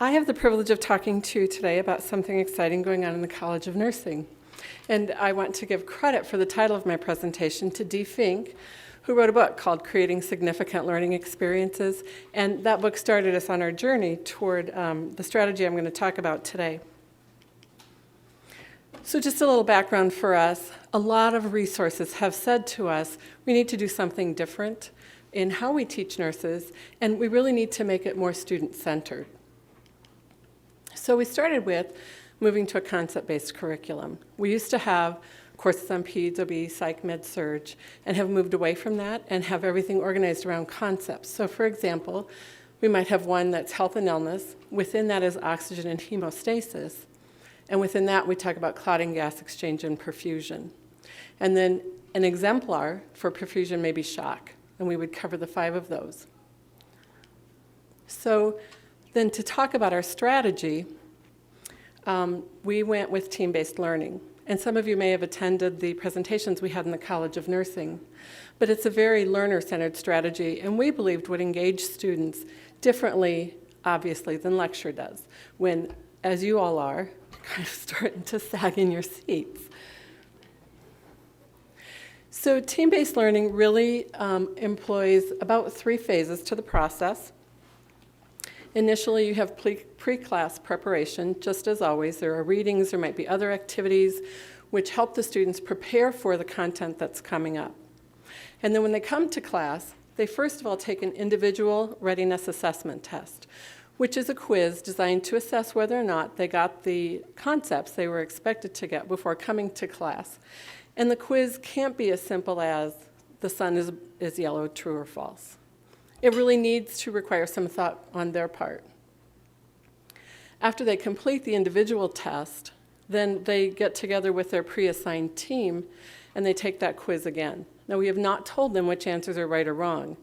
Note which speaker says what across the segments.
Speaker 1: I have the privilege of talking to you today about something exciting going on in the College of Nursing. And I want to give credit for the title of my presentation to Dee Fink, who wrote a book called Creating Significant Learning Experiences. And that book started us on our journey toward the strategy I'm going to talk about today. So just a little background for us. A lot of resources have said to us, we need to do something different in how we teach nurses, and we really need to make it more student-centered. So we started with moving to a concept-based curriculum. We used to have courses on peds, OB, psych, med, surg, and have moved away from that and have everything organized around concepts. So for example, we might have one that's health and illness. Within that is oxygen and hemostasis. And within that, we talk about clotting, gas exchange, and perfusion. And then an exemplar for perfusion may be shock, and we would cover the 5 of those. So then to talk about our strategy, we went with team-based learning. And some of you may have attended the presentations we had in the College of Nursing. But it's a very learner-centered strategy, and we believed would engage students differently, obviously, than lecture does, when, as you all are, kind of starting to sag in your seats. So team-based learning really employs about 3 phases to the process. Initially, you have pre-class preparation. Just as always, there are readings, there might be other activities which help the students prepare for the content that's coming up. And then when they come to class, they first of all take an individual readiness assessment test, which is a quiz designed to assess whether or not they got the concepts they were expected to get before coming to class. And the quiz can't be as simple as the sun is yellow, true or false. It really needs to require some thought on their part. After they complete the individual test, then they get together with their pre-assigned team and they take that quiz again. Now, we have not told them which answers are right or wrong.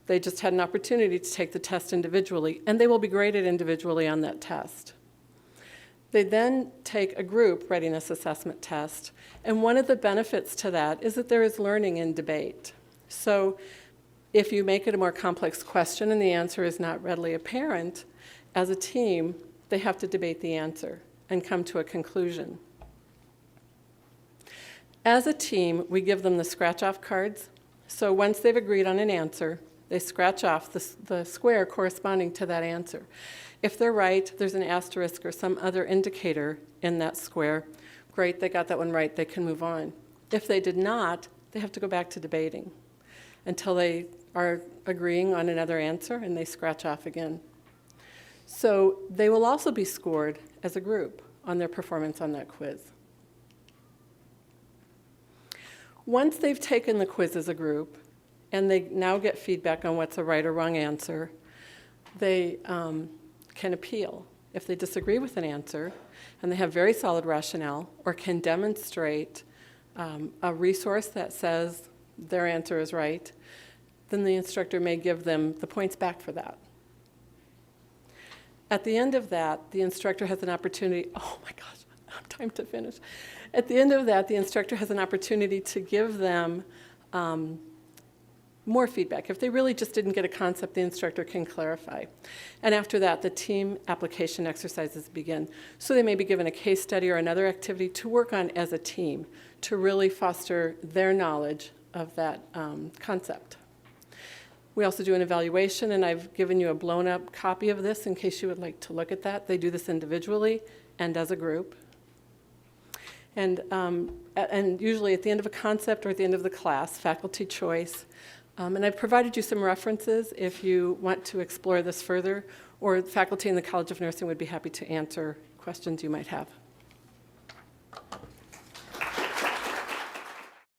Speaker 1: They just had an opportunity to take the test individually, and they will be graded individually on that test. They then take a group readiness assessment test, and one of the benefits to that is that there is learning in debate. So if you make it a more complex question and the answer is not readily apparent, as a team, they have to debate the answer and come to a conclusion. As a team, we give them the scratch-off cards. So once they've agreed on an answer, they scratch off the square corresponding to that answer. If they're right, there's an asterisk or some other indicator in that square. Great, they got that one right, they can move on. If they did not, they have to go back to debating until they are agreeing on another answer and they scratch off again. So they will also be scored as a group on their performance on that quiz. Once they've taken the quiz as a group, and they now get feedback on what's a right or wrong answer, they can appeal. If they disagree with an answer, and they have very solid rationale, or can demonstrate a resource that says their answer is right, then the instructor may give them the points back for that. At the end of that, the instructor has an opportunity, oh my gosh, I have time to finish. At the end of that, the instructor has an opportunity to give them more feedback. If they really just didn't get a concept, the instructor can clarify. And after that, the team application exercises begin. So they may be given a case study or another activity to work on as a team to really foster their knowledge of that concept. We also do an evaluation, and I've given you a blown-up copy of this in case you would like to look at that. They do this individually and as a group. And usually at the end of a concept or at the end of the class, faculty choice. And I've provided you some references if you want to explore this further, or faculty in the College of Nursing would be happy to answer questions you might have.